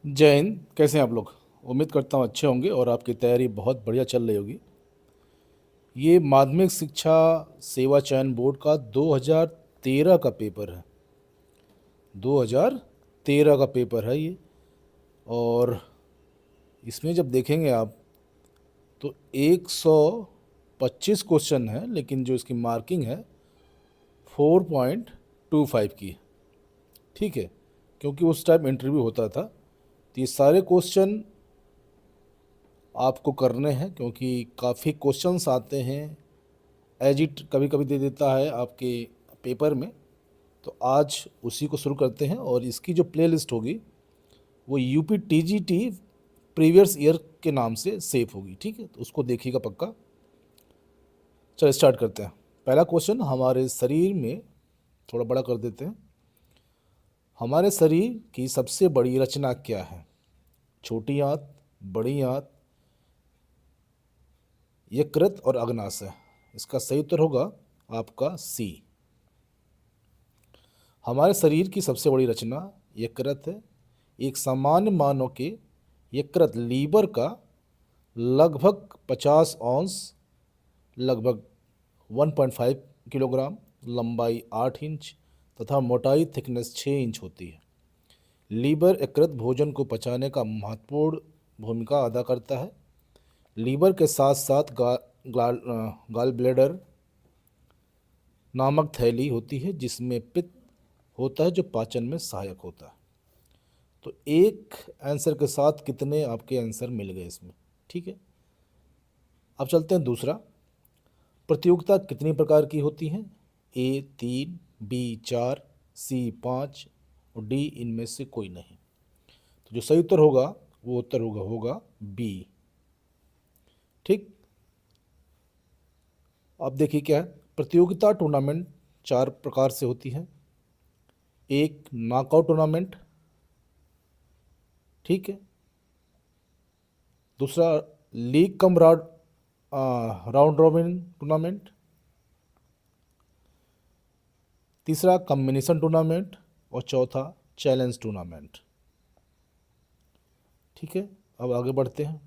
जय हिंद। कैसे हैं आप लोग? उम्मीद करता हूँ अच्छे होंगे और आपकी तैयारी बहुत बढ़िया चल रही होगी। ये माध्यमिक शिक्षा सेवा चयन बोर्ड का 2013 का पेपर है। 2013 का पेपर है ये। और इसमें जब देखेंगे आप तो 125 क्वेश्चन है, लेकिन जो इसकी मार्किंग है 4.25 की है। ठीक है, क्योंकि उस टाइम इंटरव्यू होता था तो ये सारे क्वेश्चन आपको करने हैं, क्योंकि काफ़ी क्वेश्चंस आते हैं। एज इट कभी कभी दे देता है आपके पेपर में। तो आज उसी को शुरू करते हैं और इसकी जो प्ले लिस्ट होगी वो यूपी टीजीटी प्रीवियस ईयर के नाम से सेव होगी। ठीक है, तो उसको देखिएगा पक्का। चलो स्टार्ट करते हैं। पहला क्वेश्चन, हमारे शरीर में, थोड़ा बड़ा कर देते हैं, हमारे शरीर की सबसे बड़ी रचना क्या है? छोटी आंत, बड़ी आंत, यकृत और अग्नाशय। इसका सही उत्तर होगा आपका सी। हमारे शरीर की सबसे बड़ी रचना यकृत है। एक सामान्य मानव के यकृत लीवर का लगभग 50 औंस, लगभग 1.5 किलोग्राम, लंबाई 8 इंच तथा मोटाई थिकनेस 6 इंच होती है। लीवर यकृत भोजन को पचाने का महत्वपूर्ण भूमिका अदा करता है। लीवर के साथ साथ गाल ब्लैडर नामक थैली होती है जिसमें पित्त होता है जो पाचन में सहायक होता है। तो एक आंसर के साथ कितने आपके आंसर मिल गए इसमें? ठीक है, अब चलते हैं दूसरा। प्रतियोगिता कितनी प्रकार की होती हैं? ए 3, बी 4, सी 5 और डी इनमें से कोई नहीं। तो जो सही उत्तर होगा वो उत्तर होगा बी। ठीक, अब देखिए क्या है। प्रतियोगिता टूर्नामेंट 4 प्रकार से होती है। एक नॉकआउट टूर्नामेंट, ठीक है। दूसरा league come round robin tournament. तीसरा कॉम्बिनेशन टूर्नामेंट और चौथा चैलेंज टूर्नामेंट। ठीक है, अब आगे बढ़ते हैं।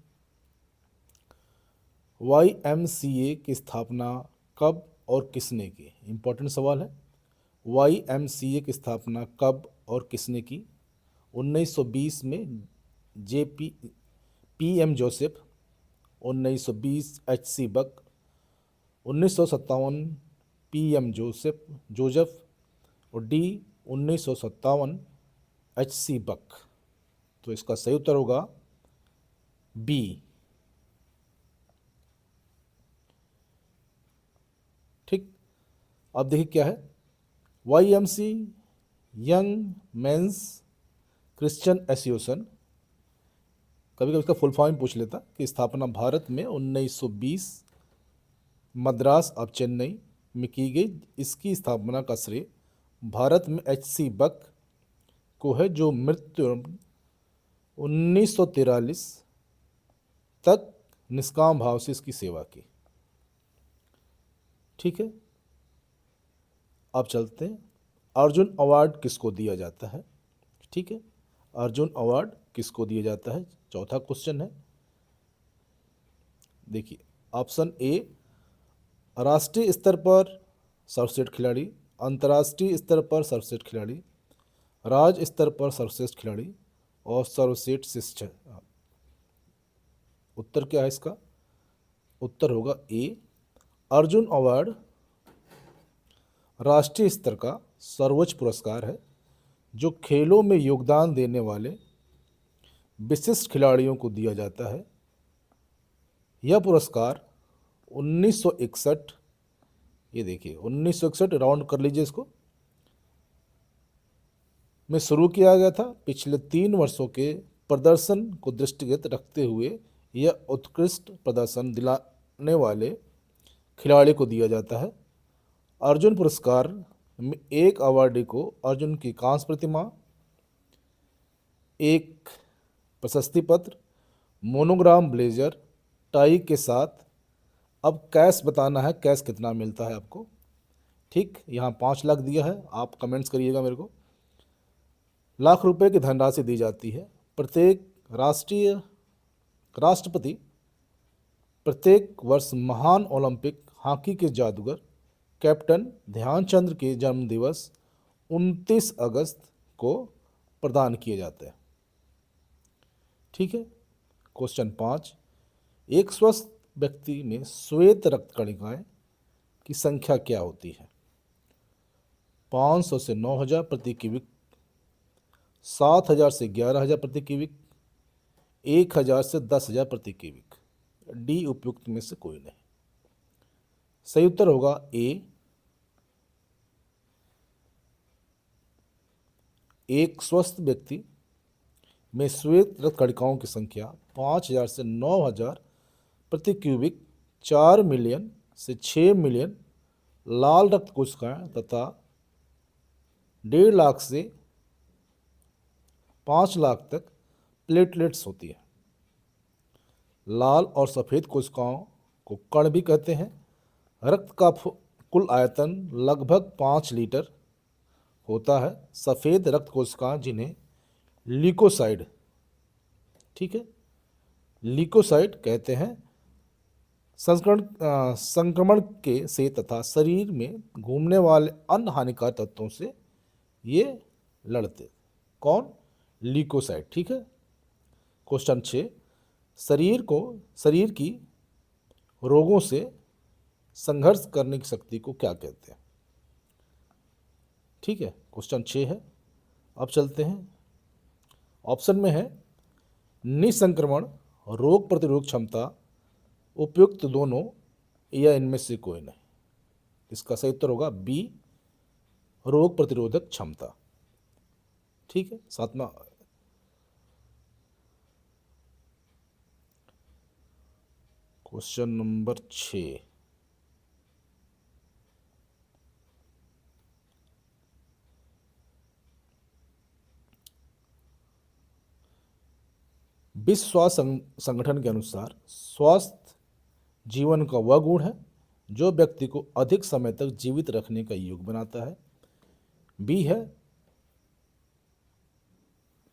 YMCA की स्थापना कब और किसने की? इम्पोर्टेंट सवाल है। YMCA की स्थापना कब और किसने की? 1920 में JP PM जोसेफ, 1920 HC बक, 1957 PM जोसेफ और डी 1957 HC बक। तो इसका सही उत्तर होगा बी। ठीक, अब देखिए क्या है। YMC young mains Christian association, कभी कभी इसका फुल फॉर्म पूछ लेता, कि स्थापना भारत में 1920 मद्रास और चेन्नई में की गई। इसकी स्थापना का श्रेय भारत में HC बक को है, जो मृत्यु 1943 तक निष्काम भाव से इसकी सेवा की। ठीक है, अब चलते हैं। अर्जुन अवार्ड किसको दिया जाता है? ठीक है, अर्जुन अवार्ड किसको दिया जाता है? चौथा क्वेश्चन है। देखिए, ऑप्शन ए राष्ट्रीय स्तर पर सर्वश्रेष्ठ खिलाड़ी, अंतर्राष्ट्रीय स्तर पर सर्वश्रेष्ठ खिलाड़ी, राज्य स्तर पर सर्वश्रेष्ठ खिलाड़ी और सर्वश्रेष्ठ शिक्षक। उत्तर क्या है इसका? उत्तर होगा ए। अर्जुन अवार्ड राष्ट्रीय स्तर का सर्वोच्च पुरस्कार है जो खेलों में योगदान देने वाले विशिष्ट खिलाड़ियों को दिया जाता है। यह पुरस्कार 1961, ये देखिए 1961, राउंड कर लीजिए इसको, में शुरू किया गया था। पिछले 3 वर्षों के प्रदर्शन को दृष्टिगत रखते हुए यह उत्कृष्ट प्रदर्शन दिलाने वाले खिलाड़ी को दिया जाता है। अर्जुन पुरस्कार में एक अवार्डी को अर्जुन की कांस्य प्रतिमा, एक प्रशस्ति पत्र, मोनोग्राम ब्लेजर, टाई के साथ, अब कैश बताना है, कैश कितना मिलता है आपको। ठीक, यहाँ 5 लाख दिया है, आप कमेंट्स करिएगा मेरे को। लाख रुपए की धनराशि दी जाती है। प्रत्येक राष्ट्रपति प्रत्येक वर्ष महान ओलंपिक हॉकी के जादूगर कैप्टन ध्यानचंद के जन्मदिवस 29 अगस्त को प्रदान किए जाते हैं। ठीक है। क्वेश्चन 5, एक स्वस्थ व्यक्ति में श्वेत रक्त कणिकाएं की संख्या क्या होती है? 500 से 9000 प्रति क्यूबिक, 7000 से 11000 प्रति क्यूबिक, 1000 से 10000 प्रति क्यूबिक। डी उपयुक्त में से कोई नहीं। सही उत्तर होगा ए। एक स्वस्थ व्यक्ति में श्वेत रक्त कणिकाओं की संख्या 5000 से 9000 प्रति क्यूबिक, 4 मिलियन से 6 मिलियन लाल रक्त कोशिकाएं तथा 1.5 लाख से 5 लाख तक प्लेटलेट्स होती है। लाल और सफ़ेद कोशिकाओं को कण भी कहते हैं। रक्त का कुल आयतन लगभग 5 लीटर होता है। सफ़ेद रक्त कोशिकाएं जिन्हें ल्यूकोसाइड, ठीक है, ल्यूकोसाइड कहते हैं, संक्रमण के से तथा शरीर में घूमने वाले अन्य हानिकारक तत्वों से ये लड़ते। कौन? ल्यूकोसाइड। ठीक है। क्वेश्चन 6, शरीर की रोगों से संघर्ष करने की शक्ति को क्या कहते हैं? ठीक है। क्वेश्चन 6 है। अब चलते हैं। ऑप्शन में है निसंक्रमण, रोग प्रतिरोधक क्षमता, उपयुक्त दोनों या इनमें से कोई नहीं। इसका सही उत्तर होगा बी, रोग प्रतिरोधक क्षमता। ठीक है। 7वां क्वेश्चन नंबर 6, विश्व स्वास्थ्य संगठन के अनुसार स्वस्थ जीवन का वह गुण है जो व्यक्ति को अधिक समय तक जीवित रखने का योग्य बनाता है। बी है,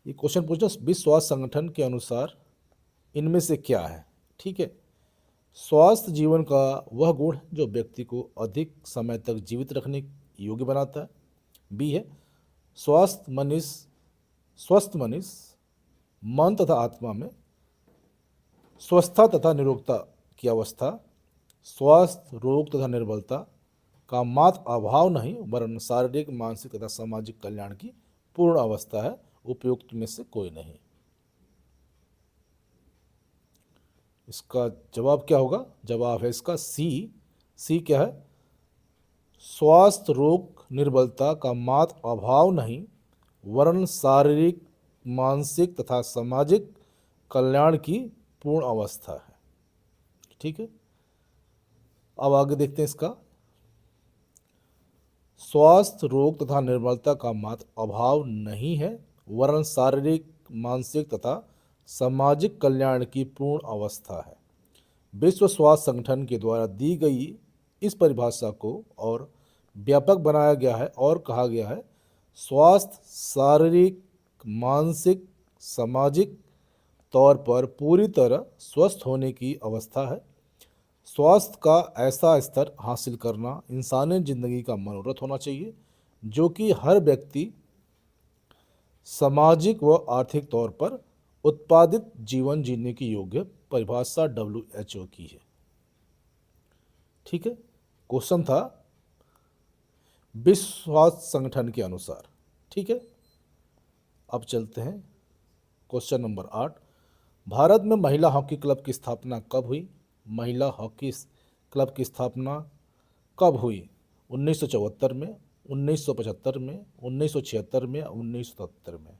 ये क्वेश्चन पूछना विश्व स्वास्थ्य संगठन के अनुसार इनमें से क्या है? ठीक है। स्वस्थ जीवन का वह गुण है जो व्यक्ति को अधिक समय तक जीवित रखने योग्य बनाता है। बी है, स्वस्थ मनुष्य मन तथा आत्मा में स्वस्थता तथा निरोगता की अवस्था, स्वास्थ्य, रोग तथा निर्बलता का मात्र अभाव नहीं वरन शारीरिक, मानसिक तथा सामाजिक कल्याण की पूर्ण अवस्था है। उपयुक्त में से कोई नहीं। इसका जवाब क्या होगा? जवाब है इसका सी। सी क्या है? स्वास्थ्य, रोग, निर्बलता का मात्र अभाव नहीं वरन शारीरिक, मानसिक तथा सामाजिक कल्याण की पूर्ण अवस्था है। ठीक है। अब आगे देखते हैं इसका। स्वास्थ्य, रोग तथा निर्बलता का मात्र अभाव नहीं है वरन शारीरिक, मानसिक तथा सामाजिक कल्याण की पूर्ण अवस्था है। विश्व स्वास्थ्य संगठन के द्वारा दी गई इस परिभाषा को और व्यापक बनाया गया है और कहा गया है, स्वास्थ्य शारीरिक, मानसिक, सामाजिक तौर पर पूरी तरह स्वस्थ होने की अवस्था है। स्वास्थ्य का ऐसा स्तर हासिल करना इंसानी जिंदगी का मनोरथ होना चाहिए जो कि हर व्यक्ति सामाजिक व आर्थिक तौर पर उत्पादित जीवन जीने की योग्य परिभाषा WHO की है। ठीक है। क्वेश्चन था विश्व स्वास्थ्य संगठन के अनुसार। ठीक है। अब चलते हैं क्वेश्चन नंबर 8, भारत में महिला हॉकी क्लब की स्थापना कब हुई? महिला हॉकी क्लब की स्थापना कब हुई? 1974 में, 1975 में, 1976 में, 1977 में?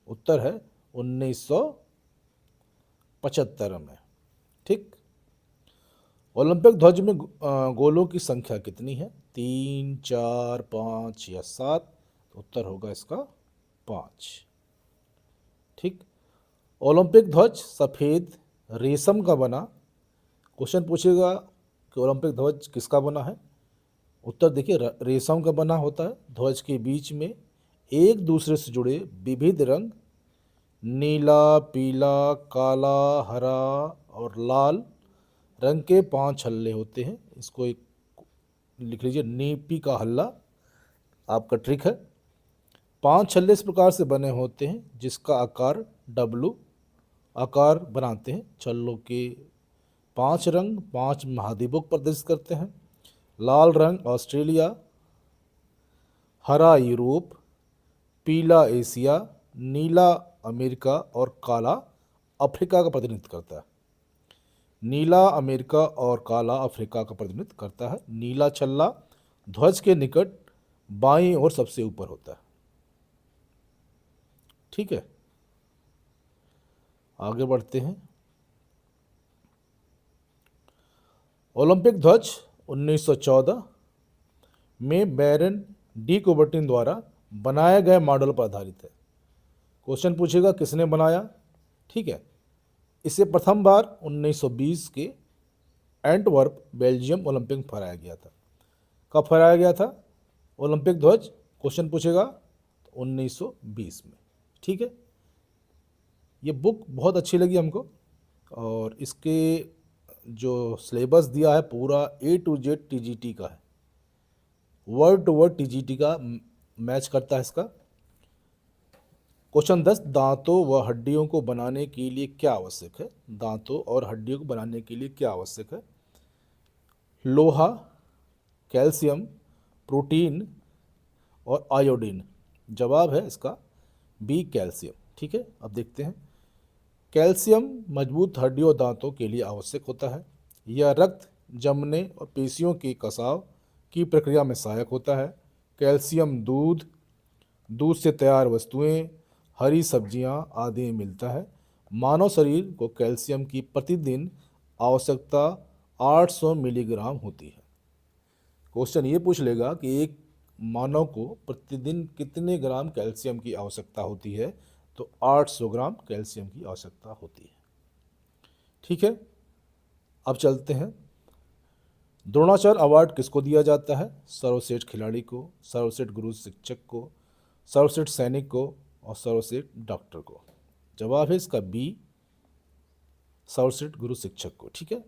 उत्तर है 1975 में। ठीक। ओलंपिक ध्वज में गोलों की संख्या कितनी है? 3, 4, 5 या 7? उत्तर होगा इसका 5। ठीक। ओलंपिक ध्वज सफ़ेद रेशम का बना। क्वेश्चन पूछेगा कि ओलंपिक ध्वज किसका बना है? उत्तर देखिए, रेशम का बना होता है। ध्वज के बीच में एक दूसरे से जुड़े विविध रंग नीला, पीला, काला, हरा और लाल रंग के 5 हल्ले होते हैं। इसको एक लिख लीजिए, नीपी का हल्ला आपका ट्रिक है। 5 छल्ले इस प्रकार से बने होते हैं जिसका आकार डब्लू आकार बनाते हैं। छल्लों के 5 रंग 5 महाद्वीपों को प्रदर्शित करते हैं। लाल रंग ऑस्ट्रेलिया, हरा यूरोप, पीला एशिया, नीला अमेरिका और काला अफ्रीका का प्रतिनिधित्व करता है। नीला अमेरिका और काला अफ्रीका का प्रतिनिधित्व करता है। नीला छल्ला ध्वज के निकट बाईं ओर सबसे ऊपर होता है। ठीक है, आगे बढ़ते हैं। ओलंपिक ध्वज 1914 में बैरन डी कुबर्टिन द्वारा बनाए गए मॉडल पर आधारित है। क्वेश्चन पूछेगा किसने बनाया। ठीक है, इसे प्रथम बार 1920 के एंटवर्प बेल्जियम ओलंपिक में फहराया गया था। कब फहराया गया था ओलंपिक ध्वज? क्वेश्चन पूछेगा 1920 में। ठीक है, ये बुक बहुत अच्छी लगी हमको और इसके जो सिलेबस दिया है पूरा A to Z TGT का है, वर्ड टू वर्ड TGT का मैच करता है इसका। क्वेश्चन 10, दांतों व हड्डियों को बनाने के लिए क्या आवश्यक है? दांतों और हड्डियों को बनाने के लिए क्या आवश्यक है? लोहा, कैल्शियम, प्रोटीन और आयोडीन। जवाब है इसका बी, कैल्शियम। ठीक है, अब देखते हैं। कैल्शियम मजबूत हड्डियों और दांतों के लिए आवश्यक होता है। यह रक्त जमने और पेशियों के कसाव की प्रक्रिया में सहायक होता है। कैल्शियम दूध, दूध से तैयार वस्तुएं, हरी सब्जियां आदि में मिलता है। मानव शरीर को कैल्शियम की प्रतिदिन आवश्यकता 800 मिलीग्राम होती है। क्वेश्चन ये पूछ लेगा कि एक मानव को प्रतिदिन कितने ग्राम कैल्शियम की आवश्यकता होती है, तो 800 ग्राम कैल्शियम की आवश्यकता होती है। ठीक है, अब चलते हैं। द्रोणाचार्य अवार्ड किसको दिया जाता है? सर्वश्रेष्ठ खिलाड़ी को, सर्वश्रेष्ठ गुरु शिक्षक को, सर्वश्रेष्ठ सैनिक को और सर्वश्रेष्ठ डॉक्टर को। जवाब है इसका बी, सर्वश्रेष्ठ गुरु शिक्षक को। ठीक है,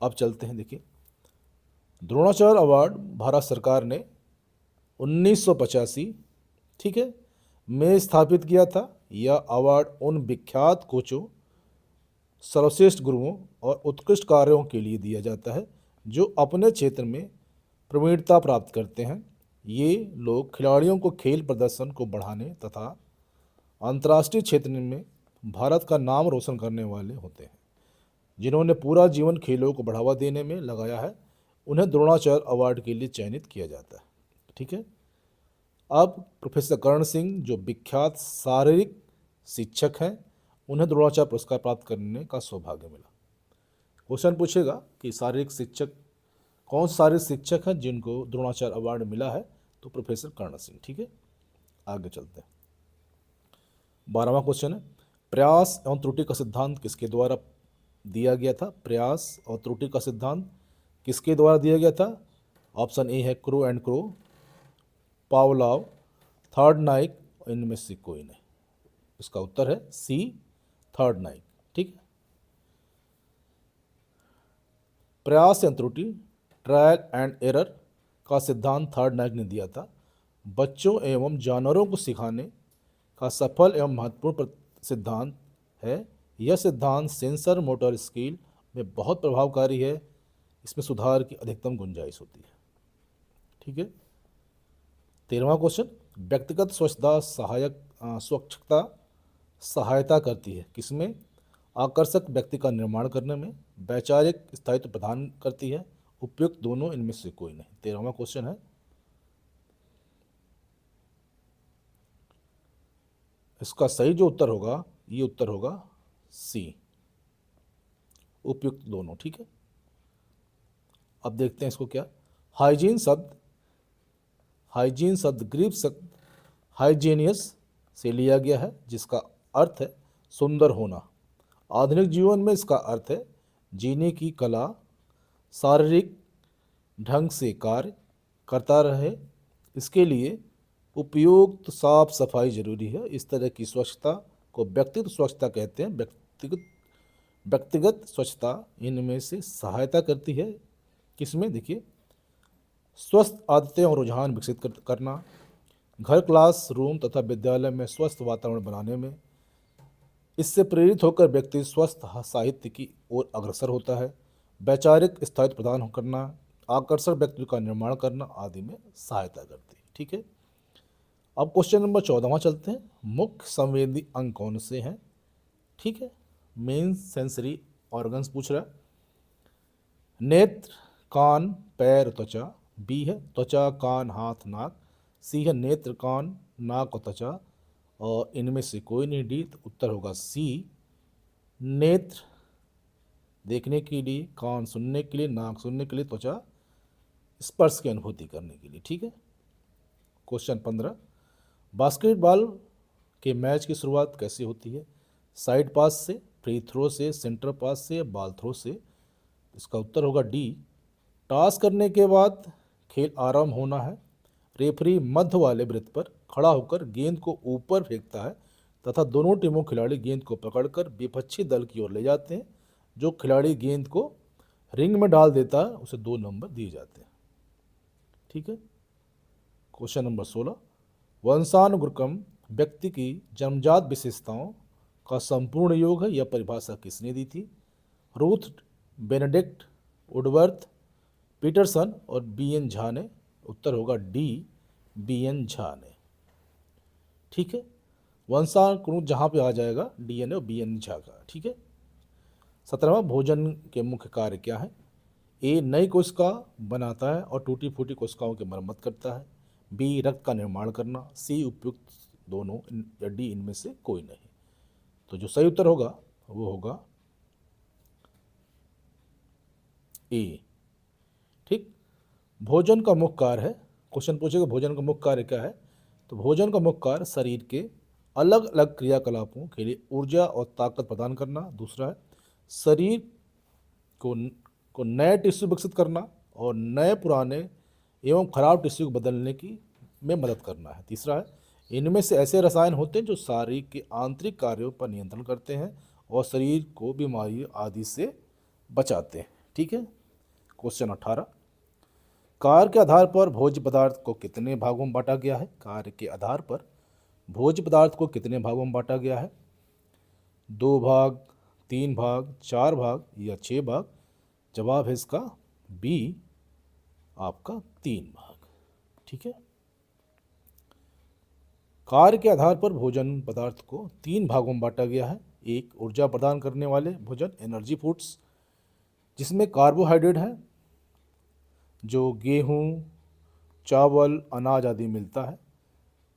अब चलते हैं। देखिए, द्रोणाचार्य अवार्ड भारत सरकार ने 1985, ठीक है, में स्थापित किया था। यह अवार्ड उन विख्यात कोचों, सर्वश्रेष्ठ गुरुओं और उत्कृष्ट कार्यों के लिए दिया जाता है जो अपने क्षेत्र में प्रवीणता प्राप्त करते हैं। ये लोग खिलाड़ियों को खेल प्रदर्शन को बढ़ाने तथा अंतर्राष्ट्रीय क्षेत्र में भारत का नाम रोशन करने वाले होते हैं। जिन्होंने पूरा जीवन खेलों को बढ़ावा देने में लगाया है, उन्हें द्रोणाचार्य अवार्ड के लिए चयनित किया जाता है। ठीक है, अब प्रोफेसर कर्ण सिंह जो विख्यात शारीरिक शिक्षक हैं, उन्हें द्रोणाचार्य पुरस्कार प्राप्त करने का सौभाग्य मिला। क्वेश्चन पूछेगा कि शारीरिक शिक्षक कौन से शारीरिक शिक्षक हैं जिनको द्रोणाचार्य अवार्ड मिला है, तो प्रोफेसर कर्ण सिंह। ठीक है, आगे चलते हैं। 12वां क्वेश्चन है, प्रयास एवं त्रुटि का सिद्धांत किसके द्वारा दिया गया था? प्रयास और त्रुटि का सिद्धांत किसके द्वारा दिया गया था? ऑप्शन ए है क्रो एंड क्रो, पावलोव, थर्डनाइक, इनमें से कोई नहीं। इसका उत्तर है सी, थर्डनाइक। ठीक है, प्रयास या त्रुटि, ट्रायल एंड एरर का सिद्धांत थर्डनाइक ने दिया था। बच्चों एवं जानवरों को सिखाने का सफल एवं महत्वपूर्ण सिद्धांत है। यह सिद्धांत सेंसर मोटर स्किल में बहुत प्रभावकारी है। इसमें सुधार की अधिकतम गुंजाइश होती है। ठीक है, 13वां क्वेश्चन, व्यक्तिगत स्वच्छता स्वच्छता सहायता करती है किसमें? आकर्षक व्यक्ति का निर्माण करने में, वैचारिक स्थायित्व प्रदान करती है, उपयुक्त दोनों, इनमें से कोई नहीं। 13वां क्वेश्चन है, इसका सही जो उत्तर होगा, ये उत्तर होगा सी, उपयुक्त दोनों। ठीक है, अब देखते हैं इसको क्या। हाइजीन शब्द ग्रीक शब्द हाइजीनियस से लिया गया है, जिसका अर्थ है सुंदर होना। आधुनिक जीवन में इसका अर्थ है जीने की कला, शारीरिक ढंग से कार्य करता रहे। इसके लिए उपयुक्त साफ सफाई जरूरी है। इस तरह की स्वच्छता को व्यक्तिगत स्वच्छता कहते हैं। व्यक्तिगत स्वच्छता इनमें से सहायता करती है किसमें, देखिए, स्वस्थ आदतें और रुझान विकसित करना, घर, क्लास रूम तथा विद्यालय में स्वस्थ वातावरण बनाने में। इससे प्रेरित होकर व्यक्ति स्वस्थ साहित्य की ओर अग्रसर होता है। वैचारिक स्थायित्व प्रदान करना, आकर्षक व्यक्तित्व का निर्माण करना आदि में सहायता करती है। ठीक है, अब क्वेश्चन नंबर 14वां चलते हैं। मुख्य संवेदी अंग कौन से हैं? ठीक है, मेन सेंसरी ऑर्गन्स पूछ रहा है। नेत्र, कान, पैर, त्वचा। बी है त्वचा, कान, हाथ, नाक। सी है नेत्र, कान, नाक और त्वचा, और इनमें से कोई नहीं डी। तो उत्तर होगा सी, नेत्र देखने के लिए, कान सुनने के लिए, नाक सुनने के लिए, त्वचा स्पर्श की अनुभूति करने के लिए। ठीक है, क्वेश्चन 15, बास्केटबॉल के मैच की शुरुआत कैसे होती है? साइड पास से, फ्री थ्रो से, सेंटर पास से, बॉल थ्रो से। इसका उत्तर होगा डी, टॉस करने के बाद खेल आरंभ होना है। रेफरी मध्य वाले वृत्त पर खड़ा होकर गेंद को ऊपर फेंकता है तथा दोनों टीमों खिलाड़ी गेंद को पकड़कर विपक्षी दल की ओर ले जाते हैं। जो खिलाड़ी गेंद को रिंग में डाल देता है उसे 2 नंबर दिए जाते हैं। ठीक है, क्वेश्चन नंबर 16, वंशानुक्रम व्यक्ति की जन्मजात विशेषताओं का संपूर्ण योग है। यह परिभाषा किसने दी थी? रूथ बेनेडिक्ट, वुडवर्थ, पीटरसन और बी.एन. झा ने। उत्तर होगा डी, बी.एन. झा ने। ठीक है, वंशानुक्रम जहाँ पे आ जाएगा डीएनए और बी.एन. झा का। ठीक है, 17वां, भोजन के मुख्य कार्य क्या है? ए, नई कोशिका बनाता है और टूटी फूटी कोशिकाओं की मरम्मत करता है। बी, रक्त का निर्माण करना। सी, उपयुक्त दोनों, या डी, इनमें से कोई नहीं। तो जो सही उत्तर होगा वो होगा ए। ठीक, भोजन का मुख्य कार्य है। क्वेश्चन पूछेगा भोजन का मुख्य कार्य क्या है? तो भोजन का मुख्य कार्य शरीर के अलग अलग क्रियाकलापों के लिए ऊर्जा और ताकत प्रदान करना। दूसरा है शरीर को नए टिश्यू विकसित करना और नए पुराने एवं खराब टिश्यू को बदलने की में मदद करना है। तीसरा है इनमें से ऐसे रसायन होते हैं जो शरीर के आंतरिक कार्यों पर नियंत्रण करते हैं और शरीर को बीमारी आदि से बचाते हैं। ठीक है, क्वेश्चन 18, कार्य के आधार पर भोज्य पदार्थ को कितने भागों में बांटा गया है? कार्य के आधार पर भोज्य पदार्थ को कितने भागों में बांटा गया है? 2 भाग, 3 भाग, 4 भाग या 6 भाग? जवाब है इसका बी, आपका 3 भाग। ठीक है, कार्य के आधार पर भोजन पदार्थ को 3 भागों में बांटा गया है। एक, ऊर्जा प्रदान करने वाले भोजन, एनर्जी फूड्स, जिसमें कार्बोहाइड्रेट है जो गेहूं, चावल, अनाज आदि मिलता है।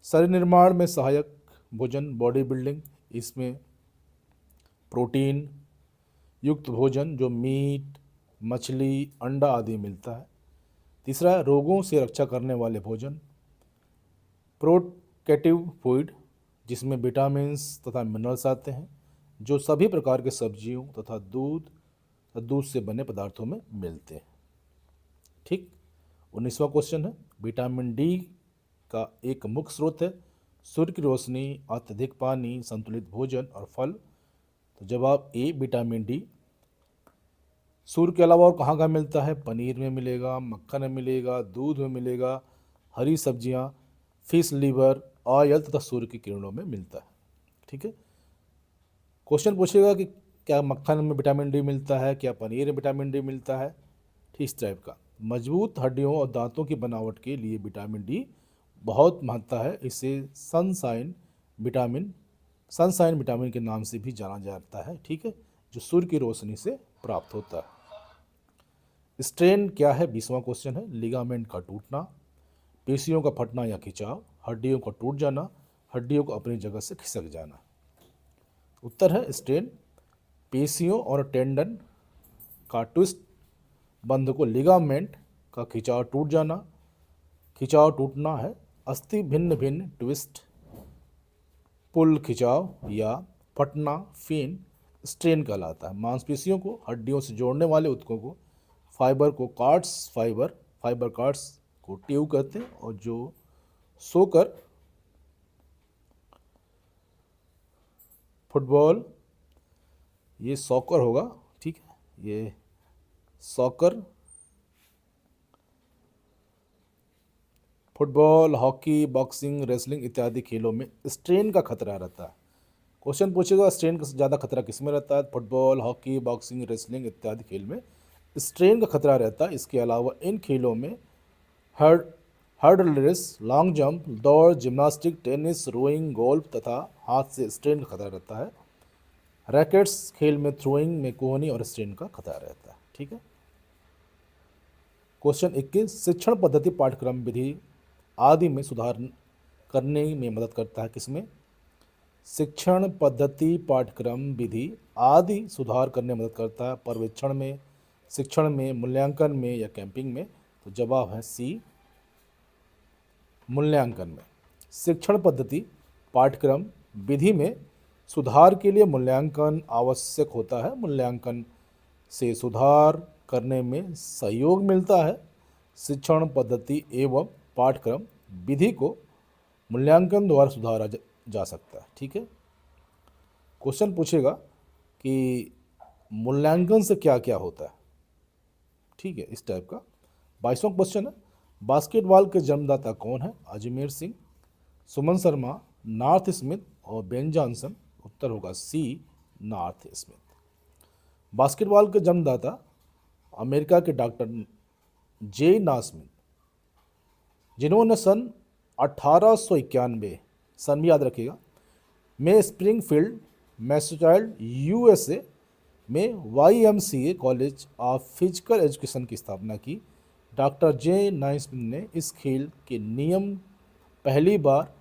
शरीर निर्माण में सहायक भोजन, बॉडी बिल्डिंग, इसमें प्रोटीन युक्त भोजन जो मीट, मछली, अंडा आदि मिलता है। तीसरा है रोगों से रक्षा करने वाले भोजन, प्रोटेक्टिव फूड, जिसमें विटामिन्स तथा मिनरल्स आते हैं जो सभी प्रकार के सब्जियों तथा दूध से बने पदार्थों में मिलते हैं। ठीक, 19वां क्वेश्चन है विटामिन डी का एक मुख्य स्रोत है सूर्य की रोशनी, अत्यधिक पानी, संतुलित भोजन और फल। तो जवाब ए, विटामिन डी। सूर्य के अलावा और कहाँ कहाँ मिलता है? पनीर में मिलेगा, मक्खन में मिलेगा, दूध में मिलेगा, हरी सब्जियाँ, फिश लीवर, ऑयल तथा सूर्य की किरणों में मिलता है। ठीक है, क्वेश्चन पूछेगा कि क्या मक्खन में विटामिन डी मिलता है, क्या पनीर में विटामिन डी मिलता है? ठीक, इस टाइप का। मजबूत हड्डियों और दांतों की बनावट के लिए विटामिन डी बहुत महत्ता है। इसे सनशाइन विटामिन के नाम से भी जाना जाता है। ठीक है, जो सूर्य की रोशनी से प्राप्त होता है। स्ट्रेन क्या है? 20वां क्वेश्चन है लिगामेंट का टूटना, पेशियों का फटना या खिंचाव, हड्डियों का टूट जाना, हड्डियों को अपनी जगह से खिसक जाना। उत्तर है स्ट्रेन पेशियों और टेंडन का ट्विस्ट बंध को लिगामेंट का खिंचाव टूट जाना, खिंचाव टूटना है। अस्थि भिन्न भिन्न ट्विस्ट, पुल खिंचाव या फटना फेन स्ट्रेन कहलाता है। मांसपेशियों को हड्डियों से जोड़ने वाले ऊतकों को फाइबर कार्ड्स को ट्यूब कहते हैं और जो सोकर फुटबॉल, ये सॉकर होगा, ठीक है, ये soccer, football, hockey, boxing, wrestling इत्यादि खेलों में स्ट्रेन का खतरा रहता है। क्वेश्चन पूछेगा स्ट्रेन का ज़्यादा खतरा किसमें रहता है? फुटबॉल, हॉकी, बॉक्सिंग, रेसलिंग इत्यादि खेल में स्ट्रेन का खतरा रहता है। इसके अलावा इन खेलों में हर्ड हर्डल रेस, लॉन्ग जंप, दौड़, जिम्नास्टिक, टेनिस, रोइंग, गोल्फ तथा हाथ से स्ट्रेन का खतरा रहता है। रैकेट्स खेल में थ्रोइंग में कोहनी और स्ट्रेन का खतरा रहता है, ठीक है। क्वेश्चन 21, शिक्षण पद्धति पाठ्यक्रम विधि आदि में सुधार करने में मदद करता है किसमें? शिक्षण पद्धति पाठ्यक्रम विधि आदि सुधार करने में मदद करता है। पर्यवेक्षण में, शिक्षण में, मूल्यांकन में या कैंपिंग में? तो जवाब है सी, मूल्यांकन में। शिक्षण पद्धति पाठ्यक्रम विधि में सुधार के लिए मूल्यांकन आवश्यक होता है। मूल्यांकन से सुधार करने में सहयोग मिलता है। शिक्षण पद्धति एवं पाठ्यक्रम विधि को मूल्यांकन द्वारा सुधारा जा सकता है, ठीक है। क्वेश्चन पूछेगा कि मूल्यांकन से क्या क्या होता है, ठीक है, इस टाइप का। 22वां क्वेश्चन है, बास्केटबॉल के जन्मदाता कौन है? अजमेर सिंह, सुमन शर्मा, नॉर्थ स्मिथ और बेन जॉनसन? उत्तर होगा सी, नॉर्थ स्मिथ। बास्केटबॉल के जन्मदाता अमेरिका के डॉक्टर जे नास्मिथ, जिन्होंने सन 1891 सन भी याद रखिएगा में स्प्रिंगफील्ड मैसाचुसेट्स यूएसए में YMCA college of physical education की स्थापना की। डॉक्टर जे नाइस्मिथ ने इस खेल के नियम पहली बार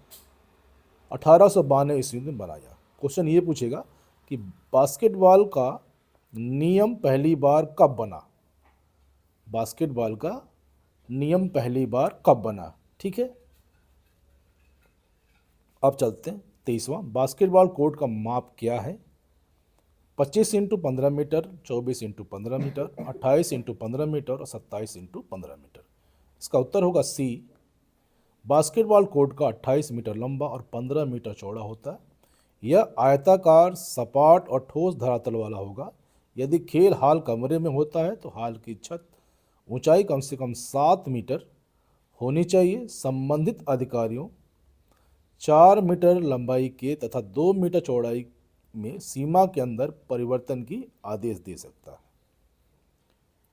1892 ईस्वी में बनाया। क्वेश्चन ये पूछेगा कि बास्केटबॉल का नियम पहली बार कब बना? बास्केटबॉल का नियम पहली बार कब बना, ठीक है। अब चलते हैं 23वां, बास्केटबॉल कोर्ट का माप क्या है? 25x15 metre, 24x15 metre, 28x15 metre और 27x15 मीटर? इसका उत्तर होगा सी, बास्केटबॉल कोर्ट का 28 मीटर लंबा और 15 मीटर चौड़ा होता है। यह आयताकार, सपाट और ठोस धरातल वाला होगा। यदि खेल हॉल कमरे में होता है तो हॉल की छत ऊंचाई कम से कम 7 मीटर होनी चाहिए। संबंधित अधिकारियों 4 मीटर लंबाई के तथा 2 मीटर चौड़ाई में सीमा के अंदर परिवर्तन की आदेश दे सकता है,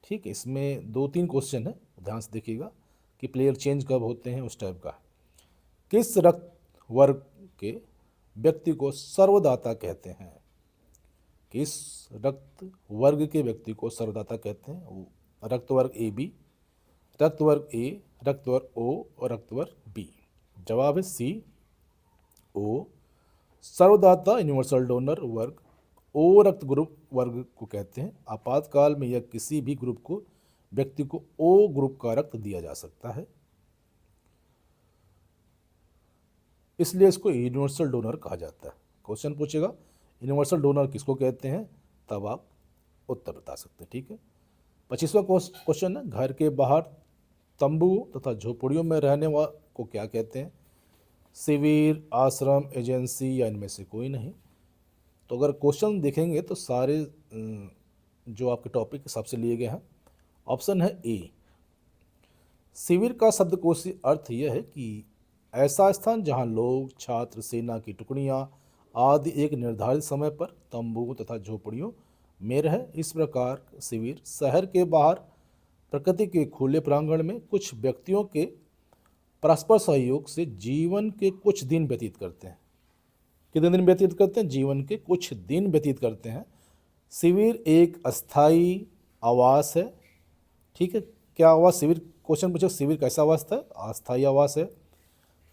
ठीक है। इसमें 2-3 क्वेश्चन है, ध्यान से देखिएगा कि प्लेयर चेंज कब होते हैं, उस टाइप का। किस रक्त वर्ग के व्यक्ति को सर्वदाता कहते हैं? किस रक्त वर्ग के व्यक्ति को सर्वदाता कहते हैं? रक्त वर्ग AB, रक्त वर्ग A, रक्त वर्ग O और रक्त वर्ग B? जवाब है सी, O। सर्वदाता यूनिवर्सल डोनर वर्ग O रक्त ग्रुप वर्ग को कहते हैं। आपातकाल में यह किसी भी ग्रुप को व्यक्ति को O ग्रुप का रक्त दिया जा सकता है, इसलिए इसको यूनिवर्सल डोनर कहा जाता है। क्वेश्चन पूछेगा यूनिवर्सल डोनर किसको कहते हैं, तब आप उत्तर बता सकते हैं, ठीक है। 25वां क्वेश्चन है, घर के बाहर तंबू तथा झोपड़ियों में रहने वाले को क्या कहते हैं? शिविर, आश्रम, एजेंसी या इनमें से कोई नहीं? तो अगर क्वेश्चन देखेंगे तो सारे जो आपके टॉपिक के हिसाब से लिए गए हैं। ऑप्शन है ए। शिविर का शब्दकोशी अर्थ यह है कि ऐसा स्थान जहां लोग, छात्र, सेना की टुकड़ियां आदि एक निर्धारित समय पर तंबू तथा झोपड़ियों में रहे। इस प्रकार शिविर शहर के बाहर प्रकृति के खुले प्रांगण में कुछ व्यक्तियों के परस्पर सहयोग से जीवन के कुछ दिन व्यतीत करते हैं। कितने दिन व्यतीत करते हैं? जीवन के कुछ दिन व्यतीत करते हैं। शिविर एक अस्थाई आवास है, ठीक है। क्या आवास? शिविर, क्वेश्चन पूछे शिविर कैसा आवास था? अस्थाई आवास है।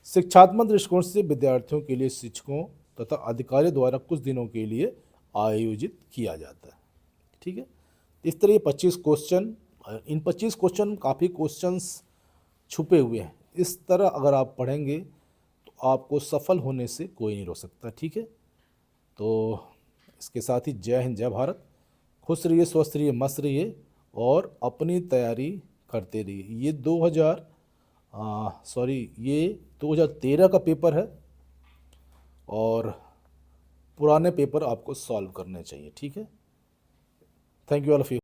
शिक्षात्मक दृष्टिकोण से विद्यार्थियों के लिए शिक्षकों तथा अधिकारियों द्वारा कुछ दिनों के लिए आयोजित किया जाता है, ठीक है। इस तरह 25 क्वेश्चन, इन 25 क्वेश्चन काफ़ी क्वेश्चंस छुपे हुए हैं। इस तरह अगर आप पढ़ेंगे तो आपको सफल होने से कोई नहीं रोक सकता, ठीक है। तो इसके साथ ही जय हिंद, जय भारत। खुश रहिए, स्वस्थ रहिए, मस्त रहिए और अपनी तैयारी करते रहिए। ये 2013 का पेपर है और पुराने पेपर आपको सॉल्व करने चाहिए। ठीक है, thank you all of you.